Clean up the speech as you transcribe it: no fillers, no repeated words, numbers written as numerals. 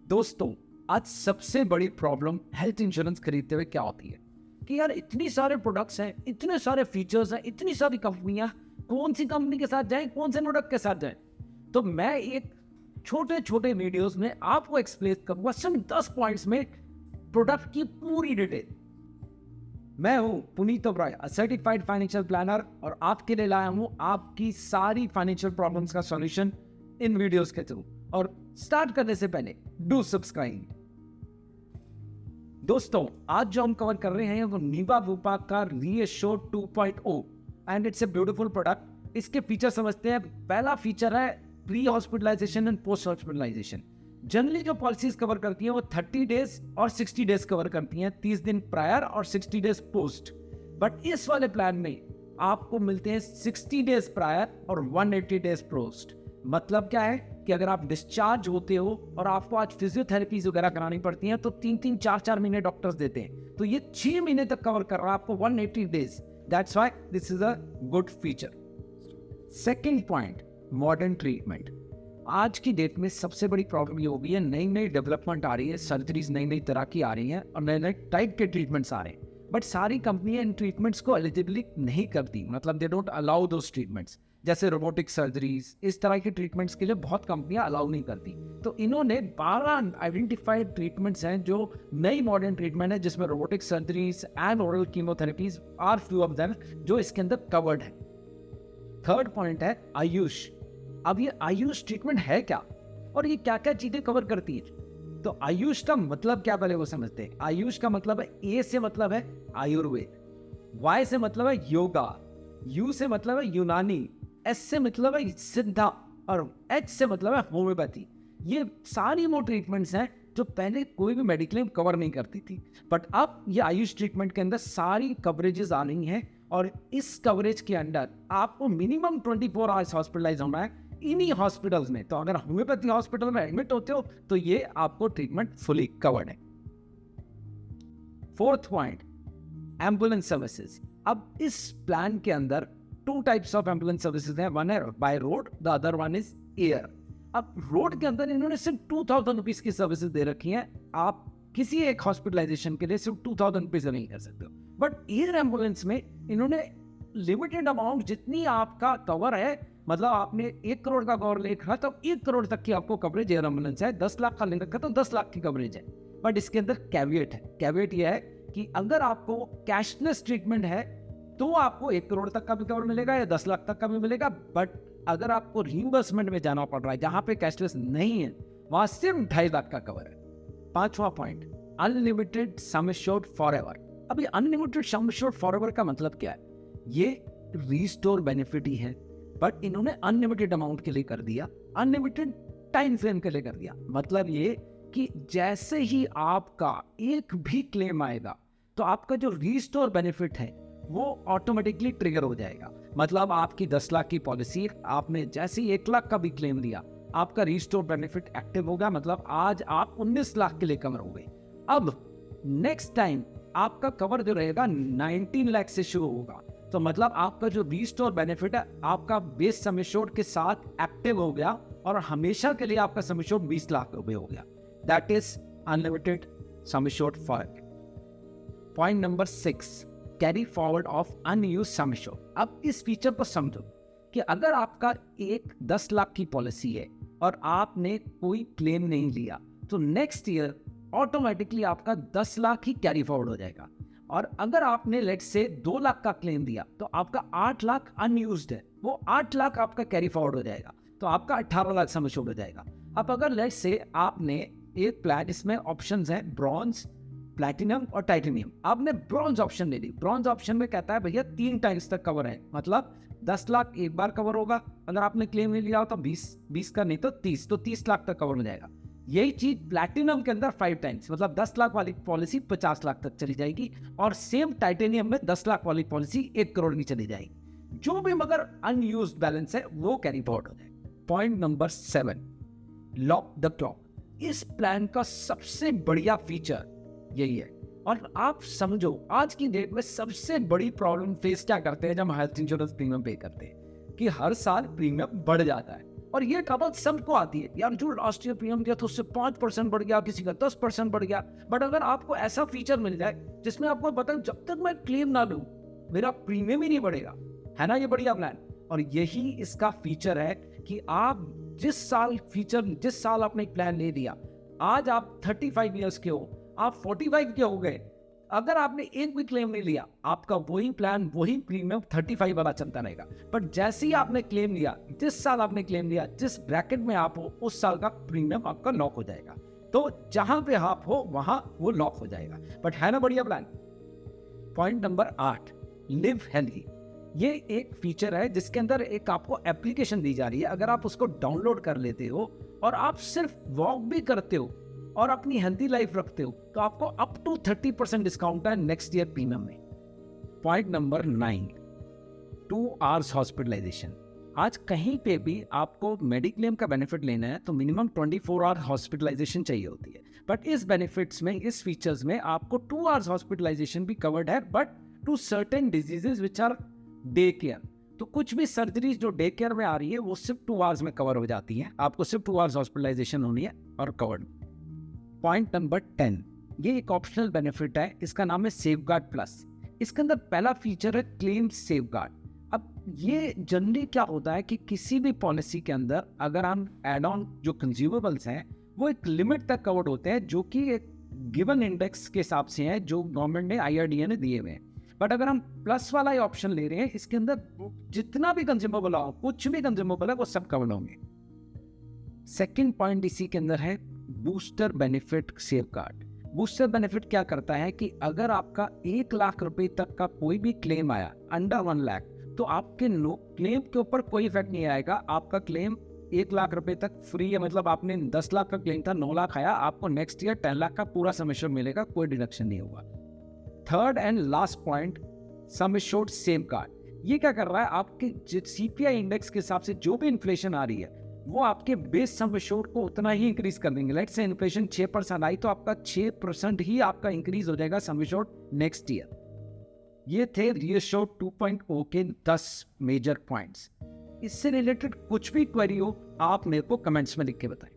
दोस्तों, आज सबसे बड़ी प्रॉब्लम हेल्थ इंश्योरेंस खरीदते हुए क्या होती है कि यार इतनी सारे प्रोडक्ट्स हैं, इतने सारे फीचर्स हैं, इतनी सारी कंपनियां, कौन सी कंपनी के साथ जाएं, कौन से प्रोडक्ट के साथ जाएं। तो मैं एक छोटे छोटे वीडियोस में आपको एक्सप्लेन करूंगा सिर्फ 10 पॉइंट्स में प्रोडक्ट की पूरी डिटेल। मैं हूं Puneet Oberoi, certified financial planner, और आपके लिए लाया हूं आपकी सारी फाइनेंशियल प्रॉब्लम्स का सॉल्यूशन इन वीडियोस के थ्रू। और स्टार्ट करने से पहले डू सब्सक्राइब। दोस्तों, आज जो हम कवर कर रहे हैं वो नीवा बुपा का reassure 2.0 and it's a beautiful product. इसके फीचर समझते हैं। पहला फीचर है pre hospitalisation and post hospitalisation. Generally जो पॉलिसीज कवर करती हैं वो 30 डेज और 60 डेज कवर करती हैं, 30 दिन प्रायर और 60 डेज पोस्ट। बट इस वाले प्लान में आपको मिलते हैं 60 डेज प्रायर और 180 डेज पोस्ट। मतलब क्या है कि अगर आप डिस्चार्ज होते हो और आपको आज फिजियोथेरेपीज वगैरह करानी पड़ती हैं तो 3-3, 4-4 महीने डॉक्टर्स देते हैं, तो ये 6 महीने तक कवर कर रहा है आपको 180 days. That's why this is a good feature. Second point, modern treatment. आज की डेट में सबसे बड़ी प्रॉब्लम ये हो गई है, नई नई डेवलपमेंट आ रही है, सर्जरीज नई नई तरह की आ रही हैं और नए नए टाइप के ट्रीटमेंट्स आ रहे हैं। बट सारी कंपनियां इन ट्रीटमेंट्स को एलिजिबली नहीं करती, मतलब they don't allow those treatments. जैसे रोबोटिक सर्जरीज, इस तरह के ट्रीटमेंट्स के लिए बहुत कंपनियां अलाउ नहीं करती। तो इन्होंने 12 आइडेंटिफाइड ट्रीटमेंट्स हैं जो नई मॉडर्न ट्रीटमेंट है, जिसमें robotic surgeries and oral chemotherapies are few of them जो इसके अंदर कवर्ड है। थर्ड पॉइंट है आयुष। अब ये आयुष ट्रीटमेंट है क्या और ये क्या क्या चीजें कवर करती है? तो आयुष का मतलब क्या, पहले वो समझते हैं। आयुष का मतलब है, ए से मतलब है आयुर्वेद, वाई से मतलब है योगा, यू से मतलब है यूनानी, एस से मतलब है सिद्धा और एच से मतलब है होम्योपैथी। ये सारी वो ट्रीटमेंट्स हैं जो पहले कोई भी मेडिक्लेम कवर नहीं करती थी, बट अब ये आयुष ट्रीटमेंट के अंदर सारी कवरेजेस आ रही हैं। और इस कवरेज के अंदर आपको मिनिमम 24 आवर्स हॉस्पिटलाइज होना है इन्हीं हॉस्पिटल्स में। तो अगर होम्योपैथी हॉस्पिटल में एडमिट होते हो तो ये आपको ट्रीटमेंट फुली कवर्ड है। Fourth point, ambulance services. अब इस प्लान के अंदर 2 टाइप्स ऑफ एम्बुलेंस सर्विसेज हैं, वन है by road, the other one is air. अब रोड के अंदर इन्होंने सिर्फ 2000 रुपीज की सर्विसेज दे रखी हैं। आप किसी एक हॉस्पिटलाइजेशन के लिए सिर्फ 2000 रुपीज नहीं कर सकते हो। बट एयर एम्बुलेंस में इन्होंने लिमिटेड अमाउंट, जितनी आपका कवर है, मतलब आपने 1 करोड़ का कवर ले रखा तो 1 करोड़ तक की आपको कवरेज एयर एम्बुलेंस है। 10 लाख का ले रखा तो 10 लाख की कवरेज है। बट इसके अंदर कैविएट है। कैविएट यह है कि अगर आपको कैशलेस ट्रीटमेंट है तो आपको 1 करोड़ तक का भी कवर मिलेगा या 10 लाख तक का भी मिलेगा। बट अगर आपको रिइंबर्समेंट में जाना पड़ रहा है जहां पे कैशलेस नहीं है, वहां सिर्फ 2.5 लाख का कवर है। पांचवा point, unlimited sum assured forever. अब ये अनलिमिटेड सम एश्योर्ड फॉरएवर का मतलब क्या है? ये रीस्टोर बेनिफिट ही है, बट इन्होंने अनलिमिटेड अमाउंट के लिए कर दिया, अनलिमिटेड टाइम फ्रेम के लिए कर दिया। मतलब ये कि जैसे ही आपका एक भी क्लेम आएगा तो आपका जो रीस्टोर बेनिफिट है वो ऑटोमेटिकली ट्रिगर हो जाएगा। मतलब आपकी 10 लाख की पॉलिसी, आपने जैसे ही 1 लाख का भी क्लेम दिया, आपका रीस्टोर बेनिफिट एक्टिव होगा। मतलब आज आप 19 लाख के लिए कवर हो गए। अब नेक्स्ट टाइम आपका कवर जो रहेगा 19 लाख से शुरू होगा। तो मतलब आपका जो रीस्टोर बेनिफिट है आपका बेस सम एश्योर्ड के साथ एक्टिव हो गया और हमेशा के लिए आपका सम एश्योर्ड 20 लाख रुपए हो गया। That is unlimited sum assured forever. Point number 6, carry forward of unused sum assured. अब इस फीचर को समझो कि अगर आपका एक 10 लाख की पॉलिसी है और आपने कोई क्लेम नहीं लिया तो नेक्स्ट ईयर ऑटोमेटिकली आपका 10 लाख ही कैरी फॉरवर्ड हो जाएगा। और अगर आपने लेट्स से 2 लाख का क्लेम दिया तो आपका 8 लाख अनयूज्ड है, वो 8 लाख आपका कैरी फॉरवर्ड हो जाएगा, तो आपका 18 लाख सम एश्योर्ड हो जाएगा। अब अगर लेट्स से आपने एक प्लान, इसमें ऑप्शंस हैं ब्रॉन्ज, प्लैटिनम और टाइटेनियम, आपने ब्रॉन्ज ऑप्शन ले ली। ब्रॉन्ज ऑप्शन में कहता है भैया 3 टाइम्स तक कवर है, मतलब 10 लाख एक बार कवर होगा, अगर आपने क्लेम नहीं लिया हो तो 20 का नहीं तो 30, तो 30 लाख तक कवर हो जाएगा। यही चीज प्लैटिनम के अंदर 5 टाइम्स, मतलब 10 लाख वाली पॉलिसी 50 लाख तक चली जाएगी, और सेम टाइटेनियम में 10 लाख वाली पॉलिसी 1 करोड़ की चली जाएगी। जो भी मगर अनयूज्ड बैलेंस है वो कैरी फॉरवर्ड हो जाएगा। Point number 7, lock the clock. इस प्लान का सबसे बढ़िया फीचर यही है। और आप समझो आज की डेट में सबसे बड़ी प्रॉब्लम फेस क्या करते हैं जब हेल्थ इंश्योरेंस प्रीमियम पे करते हैं, कि हर साल प्रीमियम बढ़ जाता है और ये ट्रबल सबको आती है यार, जो लास्ट ईयर प्रीमियम दिया तो उससे 5% बढ़ गया, किसी का 10% बढ़ गया। बट अगर आपको ऐसा फीचर मिल जाए जिसमें आपको पता है जब तक मैं क्लेम ना लूं मेरा प्रीमियम ही नहीं बढ़ेगा, है ना ये बढ़िया प्लान। और यही इसका फीचर है कि आप जिस साल आपने एक प्लान ले लिया, आज आप 35 ईयर्स के हो, आप 45 के हो गए, अगर आपने एक भी क्लेम नहीं लिया आपका वही प्लान वही प्रीमियम 35 वाला चलता रहेगा। बट जैसे ही आपने क्लेम लिया, जिस साल आपने क्लेम लिया, जिस ब्रैकेट में आप हो उस साल का प्रीमियम आपका लॉक हो जाएगा। तो जहां पे आप हो वहां वो लॉक हो जाएगा। बट है ना बढ़िया plan. Point number 8, live healthy. ये एक फीचर है जिसके अंदर एक आपको एप्लीकेशन दी जा रही है। अगर आप उसको डाउनलोड कर लेते हो और आप सिर्फ वॉक भी करते हो और अपनी हेल्दी लाइफ रखते हो तो आपको अप टू 30% डिस्काउंट है नेक्स्ट ईयर प्रीमियम में। Point number 9, 2 hours hospitalisation. आज कहीं पे भी आपको मेडिक्लेम का बेनिफिट लेना है तो मिनिमम 24 आवर हॉस्पिटलाइजेशन चाहिए होती है। बट इस बेनिफिट्स में, इस फीचर्स में आपको 2 आवर्स हॉस्पिटलाइजेशन भी कवर्ड है, but to certain diseases which are day care. तो कुछ भी सर्जरीज जो डे केयर में आ रही है वो सिर्फ 2 आवर्स में कवर हो जाती है, आपको सिर्फ 2 आवर्स हॉस्पिटलाइजेशन होनी है और कवर्ड। पॉइंट नंबर 10, ये एक ऑप्शनल बेनिफिट है, इसका नाम है सेफगार्ड प्लस। इसके अंदर पहला फीचर है क्लेम सेफगार्ड। अब ये जनरली क्या होता है कि किसी भी पॉलिसी के अंदर अगर हम एड ऑन जो कंज्यूमेबल्स हैं वो एक लिमिट तक कवर्ड होते हैं जो कि एक गिवन इंडेक्स के हिसाब से है जो गवर्नमेंट ने IRDA ने दिए हुए हैं। बट अगर हम प्लस वाला ये ऑप्शन ले रहे हैं, इसके अंदर जितना भी कंज्यूमेबल हो, कुछ भी कंज्यूमेबल है वो सब कवर्ड होंगे। सेकेंड पॉइंट इसी के अंदर है booster benefit safeguard. Booster benefit क्या करता है कि अगर आपका 1 लाख रुपए तक का कोई भी क्लेम आया अंडर 1 लाख तो आपके क्लेम के ऊपर कोई इफेक्ट नहीं आएगा। आपका क्लेम 1 लाख रुपए तक फ्री है, मतलब आपने 10 लाख का क्लेम था, 9 लाख आया, आपको नेक्स्ट ईयर 10 लाख का पूरा सम एश्योर्ड मिलेगा, कोई डिडक्शन नहीं होगा। Third and last point, sum assured safeguard. ये क्या कर रहा है, आपके CPI इंडेक्स के हिसाब से जो भी इन्फ्लेशन आ रही है वो आपके बेस सम एश्योर्ड को उतना ही इंक्रीज कर देंगे। लेट्स से इन्फ्लेशन 6% आई तो आपका 6% ही आपका इंक्रीज हो जाएगा सम एश्योर्ड नेक्स्ट ईयर। ये थे रीअश्योर्ड 2.0 के 10 मेजर पॉइंट्स। इससे रिलेटेड कुछ भी क्वेरी हो आप मेरे को कमेंट्स में लिख के बताएं।